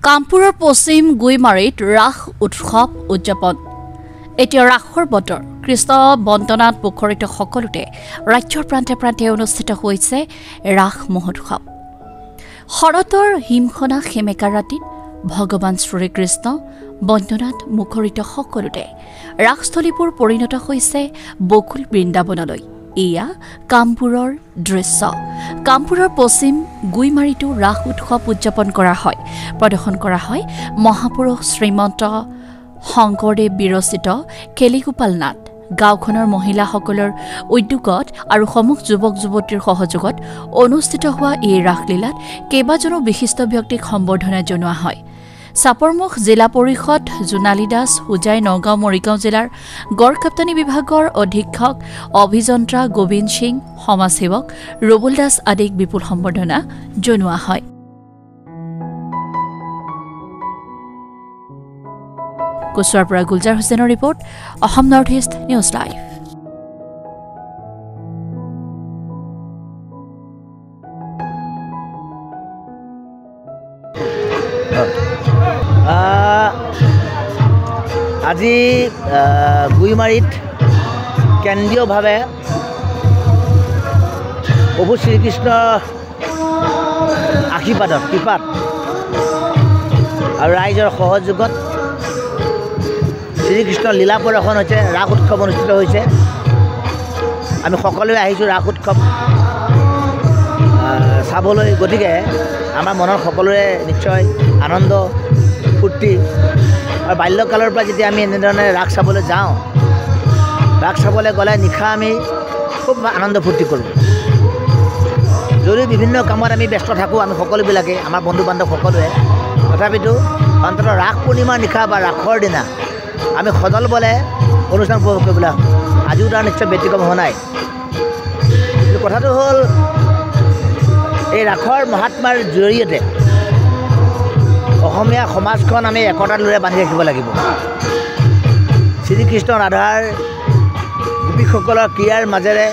কামপুৰৰ পশ্চিম গুইমাৰীত ৰাস উৎসৱ উদযাপন। এতিয়া ৰাসৰ বতৰ কৃষ্ণ বন্দনাত মুখৰিত সকলোতে ৰাজ্যৰ প্ৰান্তে প্ৰান্তে অনুষ্ঠিত হৈছে ৰাস মহোৎসৱ। শৰতৰ হিমখনা সেমেকা ৰাতিত ভগৱান শ্ৰীকৃষ্ণ বন্দনাত মুখৰিত সকলোতে ৰাসস্থলীবোৰ পৰিণত হৈছে বকুল বৃন্দাবনলৈ। এয়া কামপুৰৰ দৃশ্য। কামপুৰৰ পশ্চিম গুইমাৰীতো ৰাস উৎসৱ উদযাপন কৰা হয়। প্ৰদৰ্শন কৰা হয় মহাপুৰুষ শ্ৰীমন্ত শংকৰদেৱ বিৰচিত কেলিগোপাল নাট। গাঁওখনৰ মহিলাসকলৰ উদ্যোগত আৰু সমূহ যুৱক যুৱতীৰ সহযোগত অনুষ্ঠিত হোৱা এই ৰাসলীলাত কেইবাজনো বিশিষ্ট ব্যক্তিক সম্বৰ্ধনা জনোৱা হয়। চাপৰমুখ জিলা পৰিষদ জোনালী দাস হোজাই নগাঁও মৰিগাঁও জিলাৰ গড়কাপ্তানী বিভাগৰ অধীক্ষক অভিযন্ত্ৰা গোবিন্দ সিং সমাজসেৱক ৰবুল দাস আদিক বিপুল সম্বৰ্ধনা জনোৱা হয়। কোচুৱাৰ পৰা গুলজাৰ হুছেইনৰ report, Assam north east news live. আজি গুইমাৰীত কেন্দ্ৰীয়ভাৱে প্ৰভু শ্ৰীকৃষ্ণ আশীৰ্বাদত কৃপাত আৰু ৰাইজৰ সহযোগত শ্ৰীকৃষ্ণ লীলা প্ৰদৰ্শন হৈছে, ৰাস উৎসৱ অনুষ্ঠিত হৈছে। আমি সকলোৱে আহিছোঁ ৰাস উৎসৱ চাবলৈ। গতিকে আমাৰ মনত সকলোৰে নিশ্চয় আনন্দ ফূৰ্তি। আৰু বাল্যকালৰ পৰা যেতিয়া আমি এনেধৰণে ৰাস চাবলৈ যাওঁ, ৰাস চাবলৈ গ'লে নিশা আমি খুব আনন্দ ফূৰ্তি কৰোঁ। যদিও বিভিন্ন কামত আমি ব্যস্ত থাকোঁ, আমি সকলোবিলাকে আমাৰ বন্ধু বান্ধৱ সকলোৱে, তথাপিতো অন্ততঃ ৰাস পূৰ্ণিমাৰ নিশা বা ৰাসৰ দিনা আমি সদল বলে অনুষ্ঠান উপভোগ কৰিবলৈ আহোঁ। আজিও তাৰ নিশ্চয় ব্যতিক্ৰম হোৱা নাই। কিন্তু কথাটো হ'ল, এই ৰাসৰ মহাত্মাৰ জৰিয়তে অসমীয়া সমাজখন আমি একতাৰ লৰে বান্ধি ৰাখিব লাগিব। শ্ৰীকৃষ্ণ ৰাধাৰ গোপীসকলৰ ক্ৰীড়াৰ মাজেৰে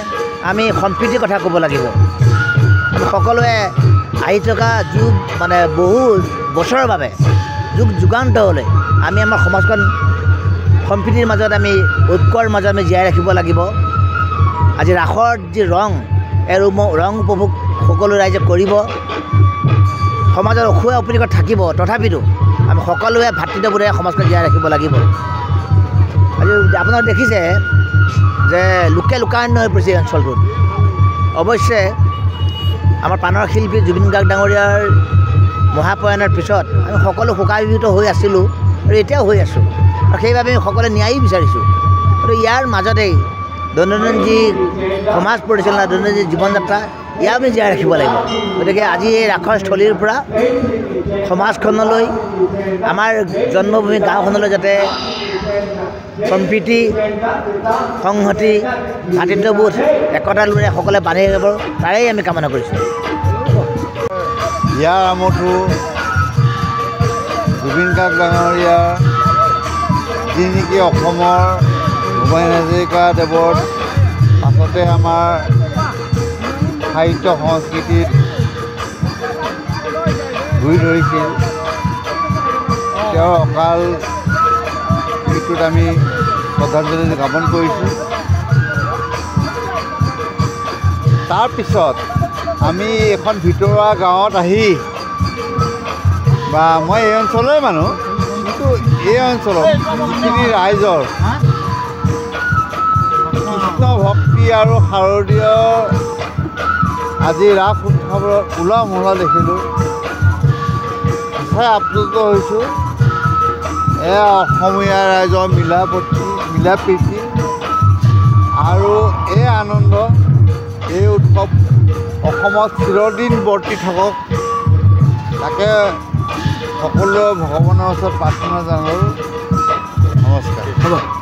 আমি সম্প্ৰীতিৰ কথা ক'ব লাগিব। আমি সকলোৱে আহি থকা বহু বছৰৰ বাবে যুগান্তৰলৈ আমি আমাৰ সমাজখন সম্প্ৰীতিৰ মাজত আমি ঐক্যৰ মাজত আমি জীয়াই ৰাখিব লাগিব। আজি ৰাসৰ যি ৰং, এই ৰং উপভোগ সকলো ৰাইজে কৰিব। সমাজৰ অসুয়া অপৰিকত থাকিব, তথাপিতো আমি সকলোৱে ভাতৃত্ববোধেৰে সমাজখন জীয়াই ৰাখিব লাগিব। আজি আপোনালোকে দেখিছে যে লোকে লোকাৰণ্য হৈ পৰিছে এই অঞ্চলটোত। অৱশ্যে আমাৰ প্ৰাণৰ শিল্পী জুবিন গাৰ্গ ডাঙৰীয়াৰ মহাপ্ৰয়াণৰ পিছত আমি সকলো শোকাভিভূত হৈ আছিলোঁ আৰু এতিয়াও হৈ আছোঁ। আৰু সেইবাবে আমি সকলোৱে ন্যায়ো বিচাৰিছোঁ। কিন্তু ইয়াৰ মাজতেই দৈনন্দিন যি সমাজ পৰিচালনা, দৈনন্দিন যি জীৱন যাত্ৰা, ইয়াক আমি জীয়াই ৰাখিব লাগিব। গতিকে আজি এই ৰাসৰ স্থলীৰ পৰা সমাজখনলৈ, আমাৰ জন্মভূমি গাঁওখনলৈ যাতে সম্প্ৰীতি, সংহতি, ভাতৃত্ববোধ, একতাৰ লৰে সকলোৱে বান্ধি ৰাখিব, তাৰেই আমি কামনা কৰিছোঁ। ইয়াৰ আমঠু জুবিন গাৰ্গ ডাঙৰীয়াৰ যি নেকি অসমৰ ভূপেন হাজৰিকাদেৱৰ পাছতে আমাৰ সাহিত্য সংস্কৃতিত গুৰি ধৰিছিল, তেওঁৰ অকাল মৃত্যুত আমি শ্ৰদ্ধাঞ্জলি জ্ঞাপন কৰিছোঁ। তাৰপিছত আমি এখন ভিতৰুৱা গাঁৱত আহি, বা মই এই অঞ্চলৰে মানুহ, কিন্তু এই অঞ্চলত যিখিনি ৰাইজৰ কৃষ্ণ ভক্তি আৰু শাৰদীয় আজি ৰাস উৎসৱৰ উলহ মালহ দেখিলোঁ, সঁচাই আপ্লুত হৈছোঁ। এয়া অসমীয়া ৰাইজৰ মিলাপ্ৰীতি আৰু এই আনন্দ, এই উৎসৱ অসমত চিৰদিন বৰ্তি থাকক, তাকে সকলোৱে ভগৱানৰ ওচৰত প্ৰাৰ্থনা জনালোঁ। নমস্কাৰ।